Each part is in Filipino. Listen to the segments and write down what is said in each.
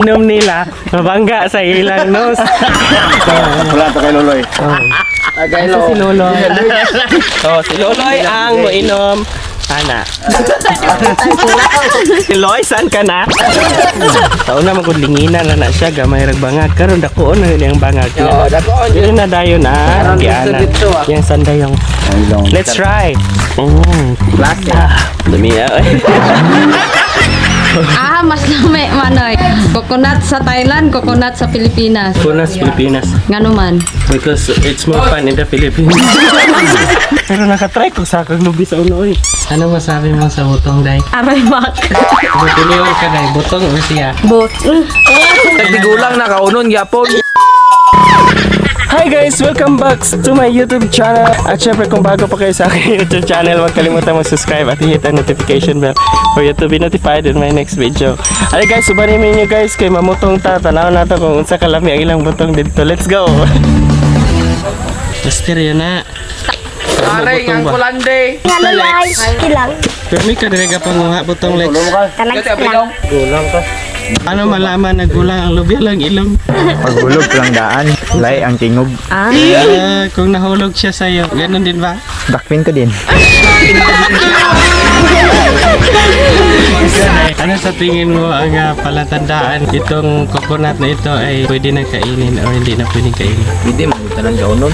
inom nila, mabangga sa ilang nose. Wala to kay Loloy. Asa si Loloy? Oh, si Loloy ang moinom. Ana. Si Loy, saan ka na? Taon na magudlinginan na siya, gamay ragbangag. Karon dakoon na yun yung bangag. Oo, dakoon. Yun na dayo na. Giana. Yung sandayong. Let's try. Plastic. Dami Mas lami manoy. Coconut sa Thailand, coconut sa Pilipinas. Kunas, Pilipinas. Ngano man? Because it's more fun in the Philippines. Pero nakatry ko sa kag lubi sa uno. Ano masabi mo sa butong, Day? Aray mak. Piliwan ka, Day. Butong o siya? Bot. Nagtigulang na kaunon gyapon. Hi guys! Welcome back to my YouTube channel. At syempre kung bago pa kayo sa aking YouTube channel, huwag kalimutan mag-subscribe at hit ang notification bell for you to be notified in my next video. Alright guys, subanimin nyo guys kay mamutong ta. Tanaw na to kung unsa kalami ang ilang butong dito. Let's go! Misteryo na. Aray, ang kulande. Lex. Ilang. Permi ka direga panguha butong Lex. Talag lang. Gulang ka. Ano malaman na gulang ang lubi lang ilong? Paghulog lang daan. Lay ang tingog. Kung nahulog siya sa'yo, ganun din ba? Backpin ko din. Ano sa tingin mo ang palatandaan itong coconut na ito ay pwede na kainin o hindi na pwedeng kainin? Hindi mo tanang kaunon.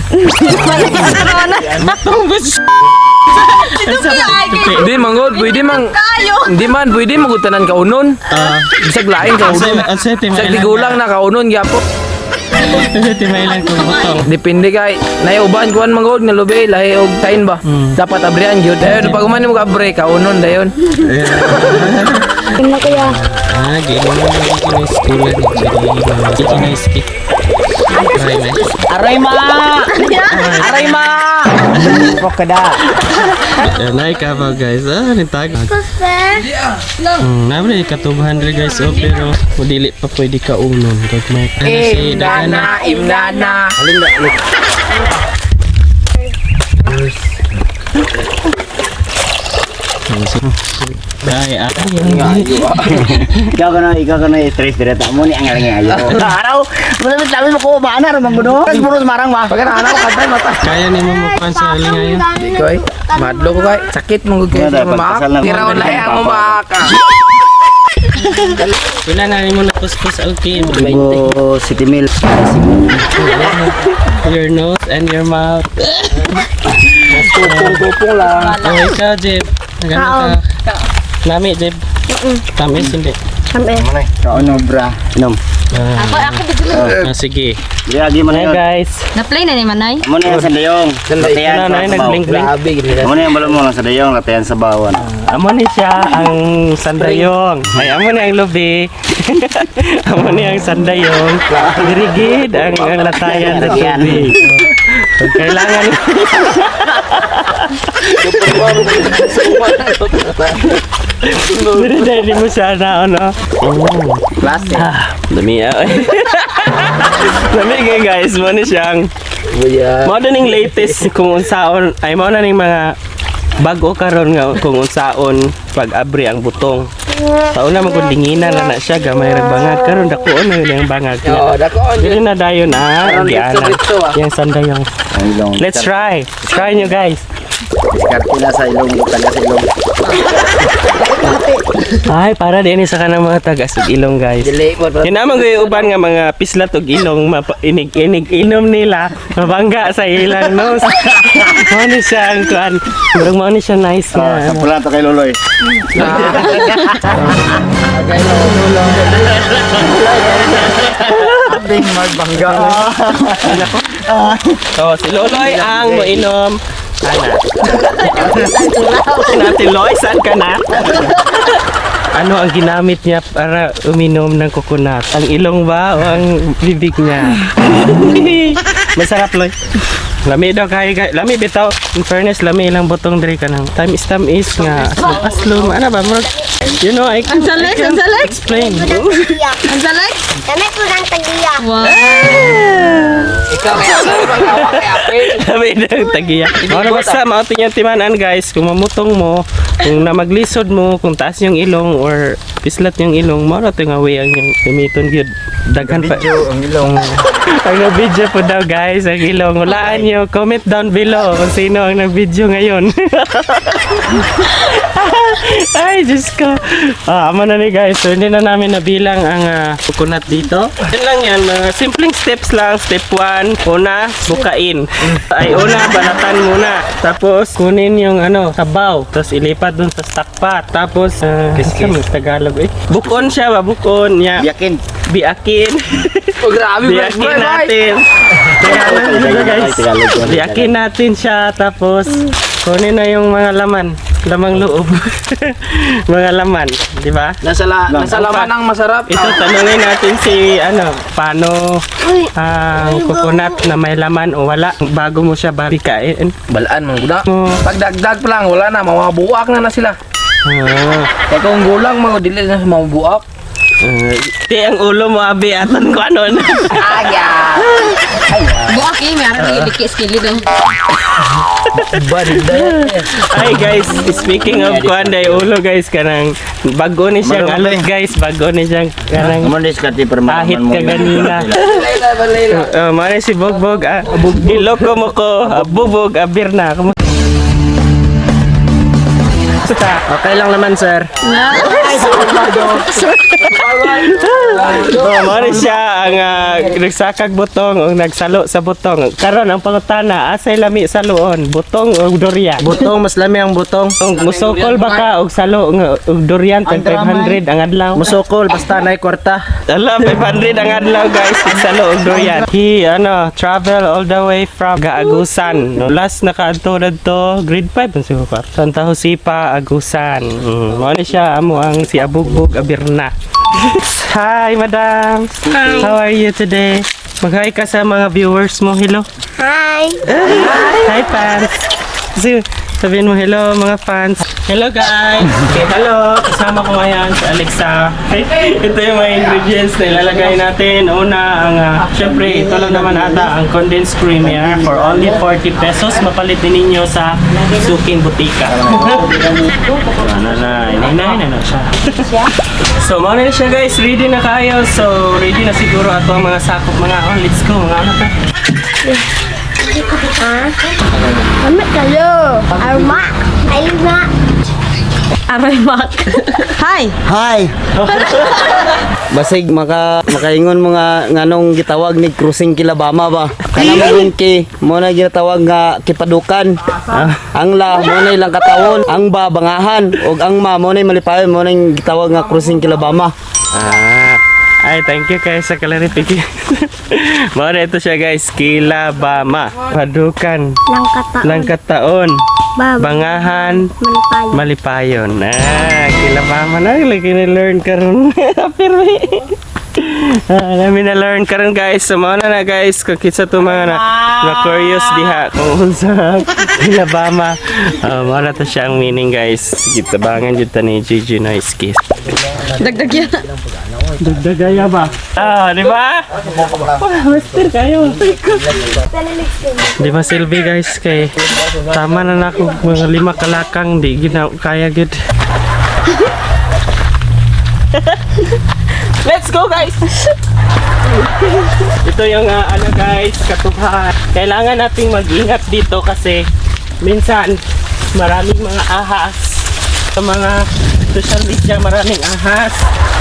Hindi mangod, pwede mang. Hindi man pwede magutanan kaunon. Bisag lain kaunon. Bisag tigulang na kaunon gyapon. Timay lang kung butong. Depende kay nayuban kuan mangod nga lubi lahi og kain ba. Dapat abrihan gyud. Dayon pag man mo abre kaunon dayon. Tingnan kuya. Gini mo yung kiniskulan ni kiniskik. Aray ma! Aray ma! Pokada. Naik ka ba guys? Nitag. Nabre katubahan rin guys pero dili pa pwede ka unon. Kag may Imnana, imnana. Alin ba? Ay, Ikaw ka na i-trace direta mo ni ang ngaling ayo. Araw, mas tabi mo ko baanar mangguno. Puro marang ba. Pagkana ko kadtay mata. kaya ni mo mupan sa alingayon. Koy, madlo ko kay sakit mong kay sa mama. Tiraw na ang umaka. Pila na ni mo na kuskus alkin. Ibo City Mill. Your nose and your mouth. Kupong lang. Oh, ikaw, Jeb. Nagano ka? Nami, Jeb. Tamis, hindi. Sampai. Kaano bra? Inom. Sige. Di lagi man Hey yun. guys. Na-play na ni Manay. Mo na yung sandayong. Latayan Ano, sa baw. nag-blink-blink. Mo na yung balon mo lang sandayong. Latayan sa bawan. Amo ni siya ang sandayong. Ay, amo ni ang lubi. Amo ni ang sandayong. Dirigid ang latayan sa tubig. Pag kailangan Pero dahil mo siya na ano. Plastic. Dami Dami nga guys, mo ni siyang Buya. mo na ning latest kung unsaon ay mo na ning mga bago karon nga kung unsaon pag-abri ang butong. Taon na magudlinginan na siya, gamay ragbangag. Karon dakoon na yun yung bangag. Oo, dakoon. Dili na dayo na. Giana. Ito ah. Yung sandayong. Ang ilong. Let's try. Try nyo guys. Diskarte na sa ilong. Taga sa ilong. Ay, para din sa kanang mga tagas ug ilong guys. Dili mo. Kinamang ko uban nga mga pislat ug ilong inig inom nila mabangga sa ilang nose. Mo ni siya ang kuan. Murag mo ni siya nice nga. Wala to kay Loloy. Abing magbangga. So, si Loloy ang moinom. Ana. Natin Loy, saan ka na? Ano ang ginamit niya para uminom ng coconut? Ang ilong ba o ang bibig niya? Masarap, Loy. Lami daw kayo guys. Lami bitaw. In fairness, lami lang butong diri ka ng time is nga aslum. Ano ba? You know, I can explain. Ang salag? Kami po ng tagiya. Wow. Sabi ng tagiya. Ano basta mautin yung timanan guys. Kung mamutong mo, kung na maglisod mo, kung taas yung ilong or pislat yung ilong, mara ito nga way ang yung gamiton yun. Daghan pa. ang ilong. Ang nag-video po daw guys, ang ilong. Hulaan nyo, comment down below kung sino ang nag-video ngayon. Ay, Diyos ko. Ama na ni guys. So, hindi na namin nabilang ang coconut dito. Yan lang yan. Mga simpleng steps lang. Step 1, una, bukain. Ay, una, balatan muna. Tapos, kunin yung sabaw. Tapos, ilipat dun sa stock pot. Tapos, Tagalog eh. Bukon siya ba? Bukon. Yeah. Yakin. Biakin. Oh, grabe, bro. Biakin natin. Guys. Biakin natin siya. Tapos, kunin na yung mga laman. Lamang loob. Mga laman. Di ba? Nasa laman ang masarap. Ito, tanungin natin si, paano ang coconut na may laman o wala bago mo siya babikain. Balaan mo guda. Oh. Pagdagdag pa lang, wala na. Mabuak na sila. Kaya kung gulang, dili na mabuak. Di ang ulo mo, abi, aton ko ano na. Buak eh, may arang ilikis kili dong. Ay guys, speaking of kuanday ulo guys, kanang bago ni siyang alot guys, bago ni siyang kanang Naman diskarte permanen ahit ka ganina. Mare si Bogbog, iloko mo ko, Bubog, Abirna. Okay lang naman sir. Mare siya ang nagsakag butong o nagsalo sa butong. Karon ang pangutana, asay lami sa luon, butong o durian? Butong, mas lami ang butong. Musukol ba ka og salo og durian tag 500 ang adlaw? Musukol basta nay kwarta. Ala 500 ang adlaw guys, tig salo og durian. He travel all the way from Gaagusan. No, last nakaadto to grade 5 man siguro par. Santa Josipa, Agusan. Mo ni siya amo ang si Abugbog Abirna. Hi, madam. Hi. How are you today? Mag-hi ka sa mga viewers mo. Hello. Hi! Hi, fans. Sabihin mo hello, mga fans. Hello, guys. Okay, hello. Kasama ko ngayon si Alexa. Ito yung mga ingredients na ilalagay natin. Una, syempre, ito lang naman ata ang condensed cream here for only 40 pesos. Mapalit din ninyo sa suking butika. Inay na siya. So, muna na siya guys. Ready na kayo. So, ready na siguro ato ang mga sakop. Let's go. Mga ano ka? Amat kayo! Armak! Aymak! Aray mak. Hi. Hi. Basig makaingon mga nganong gitawag ni cruising kilabama ba. Kana mo ki mo na ginatawag nga kipadukan. Ang la mo na ilang katawon, ang ba bangahan ug ang ma mo na malipayon mo na gitawag nga cruising kilabama. Ay, thank you guys sa clarification. Muna ito siya guys, kilabama. Padukan. Langkataon. Bangahan. Malipayon. Kilabama na. Lagi na-learn ka rin. Pero namin na-learn ka rin guys. So, muna na guys. Kung kitsa ito mga na-curious diha. Kung sa kilabama. Muna ito siya ang meaning guys. Tabangan dito ni Gigi Noise Kiss. Dagdag yan. Dagdagaya ba? Di ba? Master kayo. Di ba Silvi guys kay tama na nako mga 5 kalakang di gina kaya gid. Let's go guys. Ito yung guys, katubhan. Kailangan nating mag-ingat dito kasi minsan maraming mga ahas sa mga social media, maraming ahas.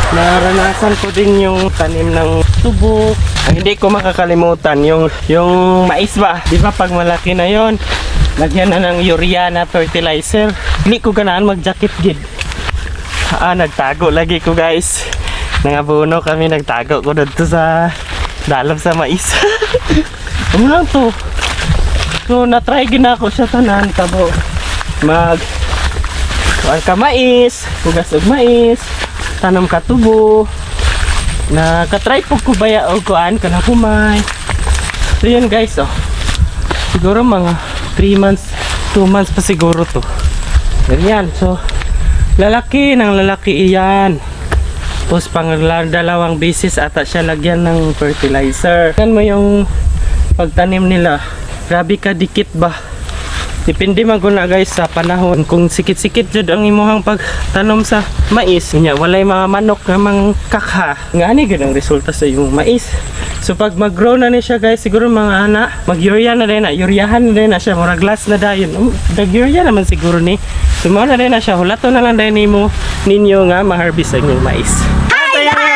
Naranasan ko din yung tanim ng tubo. Ang hindi ko makakalimutan yung mais ba? Di ba pag malaki na yon, lagyan na ng urea na fertilizer. Hindi ko ganaan mag-jacket gid. Nagtago lagi ko guys. Nangabuno kami, nagtago ko dito sa dalom sa mais. Ano lang to? So na-try gina ko siya tanan tabo. Kuan ka mais, hugas og mais, tanam ka tubo. Nakatry po ko baya og kuan kana humay. So yun guys, siguro mga 3 months, 2 months pa siguro to. Ganyan, so lalaki iyan. Tapos pang dalawang beses ata siya lagyan ng fertilizer. Yan mo yung pagtanim nila. Grabe ka dikit ba? Depende man guna guys sa panahon. Kung sikit-sikit jud ang imuhang pagtanom sa mais, nya walay mga manok nga mangkakha. Ngani gud ang resulta sa imong mais. So pag mag-grow na ni siya guys, siguro mga ana, mag-urea na din na, ureahan na din na siya, mura glass na dayon. Dag-urea naman siguro ni. So mao na din na siya, hulato na lang din nimo ninyo nga ma-harvest ang inyong mais.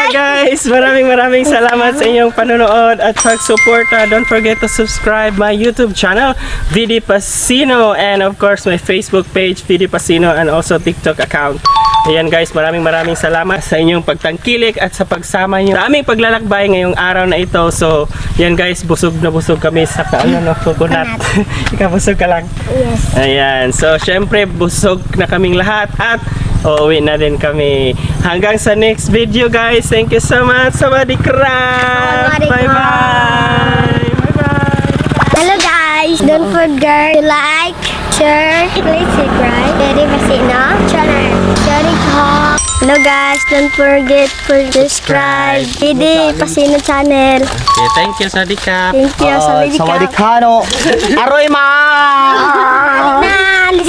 Guys, maraming salamat sa inyong panonood at pag-suporta. Don't forget to subscribe my YouTube channel, VD Pasino, and of course my Facebook page, VD Pasino, and also TikTok account. Ayan guys, maraming salamat sa inyong pagtangkilik at sa pagsama nyo sa aming paglalakbay ngayong araw na ito. So, yan guys, busog na busog kami sa coconut. Ikaw busog ka lang? Yes. Ayan, so syempre busog na kaming lahat at uuwi na din kami. Hanggang sa next video guys. Thank you so much. Sawadee krap. Sawadee Bye bye. Bye bye. Hello guys, don't forget to like, share, please subscribe. Very Pasino channel. Sorry talk. Hello guys, don't forget to subscribe. Very Pasino channel. Okay, thank you. Sawadee krap. Thank you. Sawadee Sawadee ka no. Aroy ma.